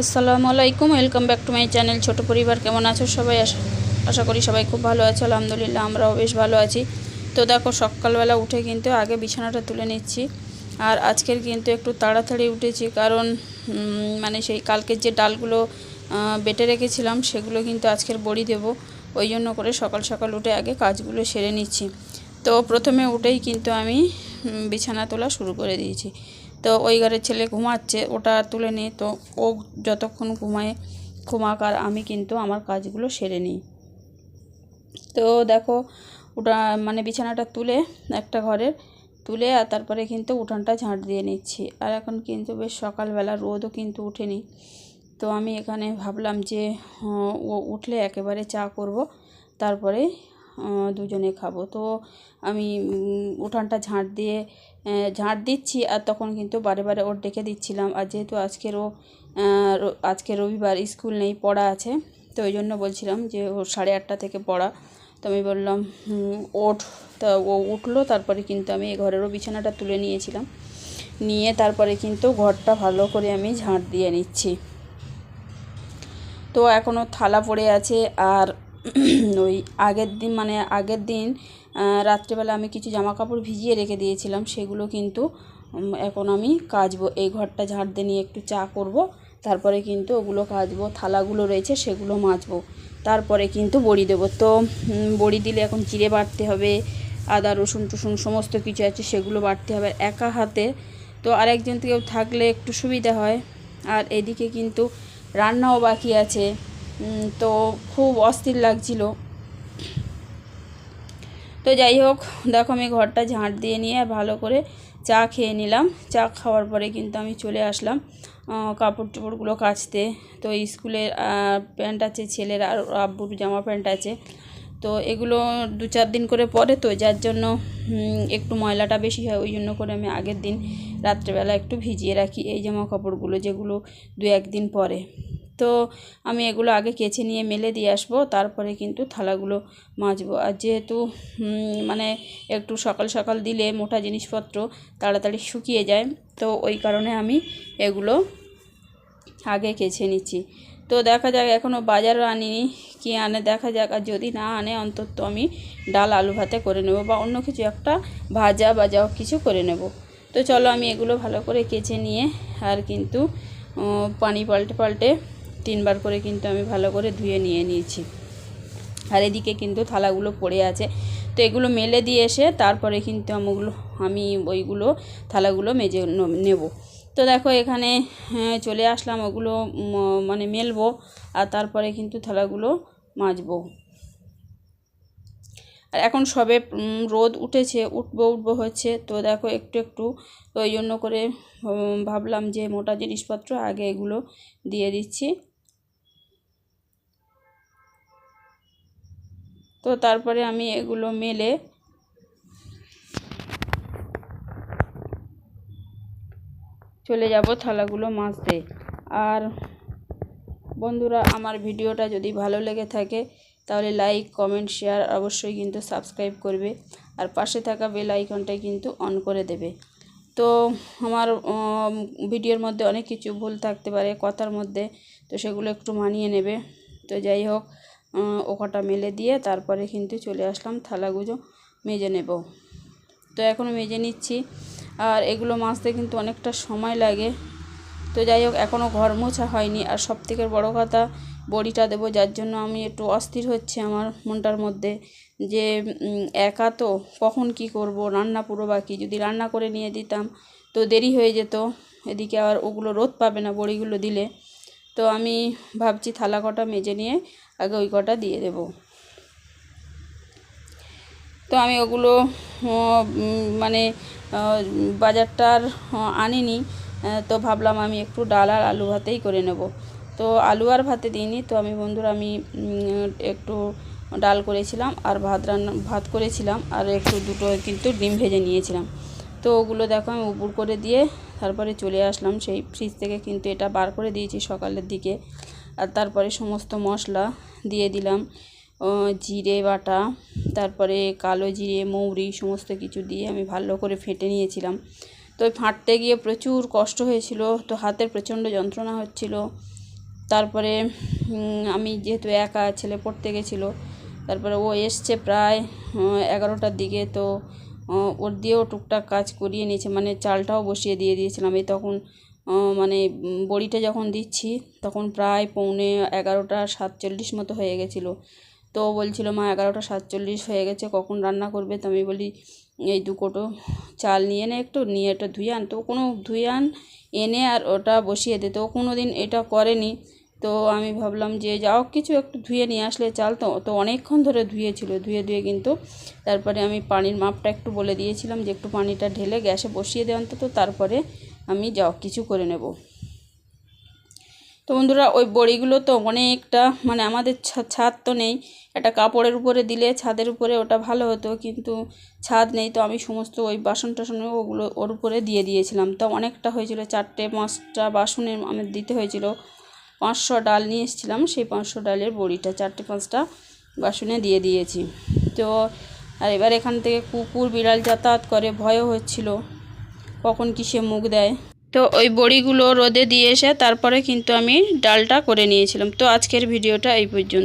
আসসালামু আলাইকুম, welcome back to my channel. ছোট পরিবার, কেমন আছো সবাই? আশা করি সবাই খুব ভালো আছে। আলহামদুলিল্লাহ আমরাও বেশ ভালো আছি। তো দেখো, সকালবেলা উঠে কিন্তু আগে বিছানাটা তুলে নিচ্ছি। আর আজকের কিন্তু একটু তাড়াতাড়ি উঠেছি, কারণ মানে সেই কালকের যে ডালগুলো বেটে রেখেছিলাম সেগুলো কিন্তু আজকের বড়ি দেব। ওই জন্য করে সকাল সকাল উঠে আগে কাজগুলো সেরে নিচ্ছি। তো প্রথমে উঠেই কিন্তু আমি বিছানা তোলা শুরু করে দিয়েছি। তো ওই ঘরের ছেলে ঘুমাচ্ছে, ওটা তুলে নিই। তো ও যতক্ষণ ঘুমাক আর আমি কিন্তু আমার কাজগুলো সেরে নিই। তো দেখো, ওটা মানে বিছানাটা তুলে একটা ঘরের তুলে আর তারপরে কিন্তু উঠানটা ঝাঁট দিয়ে নিচ্ছি। আর এখন কিন্তু বেশ সকালবেলা, রোদও কিন্তু উঠেনি। তো আমি এখানে ভাবলাম যে ও উঠলে একেবারে চা করব, তারপরে দুজনে খাবো। তো আমি উঠানটা ঝাঁট দিচ্ছি, আর তখন কিন্তু বারে বারে ওর ডেকে দিচ্ছিলাম। আর যেহেতু আজকে রবিবার, স্কুল নেই, পড়া আছে, তো ওই জন্য বলছিলাম যে ওর 8:30 থেকে পড়া। তো আমি বললাম ওঠ। তা ও উঠলো। তারপরে কিন্তু আমি এই ঘরেরও বিছানাটা তুলে নিয়ে তারপরে কিন্তু ঘরটা ভালো করে আমি ঝাঁট দিয়ে নিচ্ছি। তো এখনও থালা পড়ে আছে। আর ওই আগের দিন রাত্রেবেলা আমি কিছু জামা কাপড় ভিজিয়ে রেখে দিয়েছিলাম, সেগুলো কিন্তু এখন আমি কাচবো। এই ঘরটা ঝাঁট দিয়ে নিয়ে একটু চা করব, তারপরে কিন্তু ওগুলো কাচবো। থালাগুলো রয়েছে সেগুলো মাজবো, তারপরে কিন্তু বড়ি দেবো। তো বড়ি দিলে এখন জিরে বাটতে হবে, আদা রসুন টুসুন সমস্ত কিছু আছে, সেগুলো বাটতে হবে একা হাতে। তো আরেকজন কেউ থাকলে একটু সুবিধা হয়। আর এদিকে কিন্তু রান্নাও বাকি আছে। তো খুব অস্থির লাগছিল। তো যাই হোক, দেখো আমি ঘরটা ঝাঁট দিয়ে নিয়ে ভালো করে চা খেয়ে নিলাম। চা খাওয়ার পরে কিন্তু আমি চলে আসলাম কাপড় চোপড়গুলো কাচতে। তো স্কুলের প্যান্ট আছে ছেলের, আর আব্বুর জামা প্যান্ট আছে। তো এগুলো 2-4 দিন করে পরে, তো যার জন্য একটু ময়লাটা বেশি হয়। ওই জন্য করে আমি আগের দিন রাত্রেবেলা একটু ভিজিয়ে রাখি এই জামা কাপড়গুলো, যেগুলো 2-1 দিন পরে। তো আমি এগুলো আগে কেচে নিয়ে মেলে দিয়ে আসবো, তারপরে কিন্তু থালাগুলো মাজবো। আর যেহেতু মানে একটু সকাল সকাল দিলে মোটা জিনিসপত্র তাড়াতাড়ি শুকিয়ে যায়, তো ওই কারণে আমি এগুলো আগে কেচে নিচ্ছি। তো দেখা যাক, এখনও বাজারও আনিনি, কি আনে দেখা যাক। আর যদি না আনে, অন্তত আমি ডাল আলু ভাতে করে নেব, বা অন্য কিছু একটা ভাজা বা যাও কিছু করে নেব। তো চলো, আমি এগুলো ভালো করে কেচে নিয়ে আর কিন্তু পানি পাল্টে 3বার করে কিন্তু আমি ভালো করে ধুয়ে নিয়েছি। আর এদিকে কিন্তু থালাগুলো পড়ে আছে, তো এগুলো মেলে দিয়ে এসে তারপরে কিন্তু আমি ওইগুলো থালাগুলো মেজে নেব। তো দেখো, এখানে চলে আসলাম, ওগুলো মানে মেলবো, আর তারপরে কিন্তু থালাগুলো মাজবো। আর এখন সবে রোদ উঠেছে, উঠবো হচ্ছে। তো দেখো, একটু তো ওই জন্য করে ভাবলাম যে মোটা জিনিসপত্র আগে এগুলো দিয়ে দিচ্ছি। তো তারপরে আমি এগুলো মেলে চলে যাব থালাগুলো মাজতে। আর বন্ধুরা, আমার ভিডিওটা যদি ভালো লেগে থাকে তাহলে লাইক, কমেন্ট, শেয়ার অবশ্যই কিন্তু সাবস্ক্রাইব করবে, আর পাশে থাকা বেল আইকনটাই কিন্তু অন করে দেবে। তো আমার ভিডিওর মধ্যে অনেক কিছু ভুল থাকতে পারে কথার মধ্যে, তো সেগুলো একটু মানিয়ে নেবে। তো যাই হোক, ওখানটা মেলে দিয়ে তারপরে কিন্তু চলে আসলাম থালাগুলো মেজে নেব। তো এখনও মেজে নিচ্ছি। আর এগুলো মাজতে কিন্তু অনেকটা সময় লাগে। তো যাই হোক, এখনও ঘর মোছা হয়নি। আর সবথেকে বড় কথা, বড়িটা দেবো, যার জন্য আমি একটু অস্থির হচ্ছে আমার মনটার মধ্যে, যে একা তো কখন কি করব, রান্না পুরো বাকি। যদি রান্না করে নিয়ে দিতাম তো দেরি হয়ে যেত, এদিকে আর ওগুলো রোদ পাবে না বড়িগুলো দিলে। তো আমি ভাবছি থালা কটা মেজে নিয়ে আগে ওই কটা দিয়ে দেব। তো আমি ওগুলো মানে বাজারটার আনিনি। তো ভাবলাম আমি একটু ডাল আর আলু ভাতেই করে নেব। তো আলু আর ভাতে দিইনি। তো বন্ধুরা, আমি একটু ডাল করেছিলাম আর ভাত করেছিলাম, আর দুটো কিন্তু ডিম ভেজে নিয়েছিলাম। তো ওগুলো দেখো আমি উপর করে দিয়ে তারপরে চলে আসলাম সেই ফ্রিজ থেকে, কিন্তু এটা বার করে দিয়েছি সকালের দিকে। আর তারপরে সমস্ত মশলা দিয়ে দিলাম, জিরে বাটা, তারপরে কালো জিরে, মৌরি সমস্ত কিছু দিয়ে আমি ভালো করে ফেটে নিয়েছিলাম। তো ফাটতে গিয়ে প্রচুর কষ্ট হয়েছিল, তো হাতের প্রচণ্ড যন্ত্রণা হচ্ছিল। তারপরে আমি যেহেতু একা, ছেলে পড়তে গেছিলো, তারপরে ও এসছে প্রায় 11টার দিকে। তো ওর দিয়েও টুকটাক কাজ করিয়ে নিয়েছে, মানে চালটাও বসিয়ে দিয়েছিলাম। এই তখন মানে বড়িটা যখন দিচ্ছি তখন প্রায় 11:47 মতো হয়ে গেছিলো। তো বলছিল মা 11:47 হয়ে গেছে, কখন রান্না করবে? তো আমি বলি এই 2 কোটো চাল নিয়ে নে, একটু নিয়ে এটা ধুয়ে আন। তো কোনো ধুয়ে এনে আর ওটা বসিয়ে দে। তো কোনো দিন এটা করেনি। তো আমি ভাবলাম যে যাও কিছু একটু ধুয়ে নিয়ে আসলে চাল, তো অনেকক্ষণ ধরে ধুয়েছিল, ধুয়ে কিন্তু তারপরে আমি পানির মাপটা একটু বলে দিয়েছিলাম যে একটু পানিটা ঢেলে গ্যাসে বসিয়ে দেওয়া, অন্তত তারপরে আমি যাও কিছু করে নেব। তো বন্ধুরা ওই বড়িগুলো তো অনেকটা, মানে আমাদের ছাদ তো নেই, একটা কাপড়ের উপরে দিলে ছাদের উপরে ওটা ভালো হতো, কিন্তু ছাদ নেই। তো আমি সমস্ত ওই বাসন টাসন ওগুলো ওর উপরে দিয়ে দিয়েছিলাম। তো অনেকটা হয়েছিল, 4-5টা বাসনে আমার দিতে হয়েছিল। 500 ডাল নিয়ে এসেছিলাম, সেই 500 ডালের বড়িটা 4-5টা বাসনে দিয়ে দিয়েছি। তো আর এবার এখান থেকে কুকুর বিড়াল যাতায়াত করে, ভয়ও হচ্ছিল কখন কিসে মুখ দেয়। তো ওই বড়িগুলো রোদে দিয়ে এসে তারপরে কিন্তু আমি ডালটা করে নিয়েছিলাম। তো আজকের ভিডিওটা এই পর্যন্ত।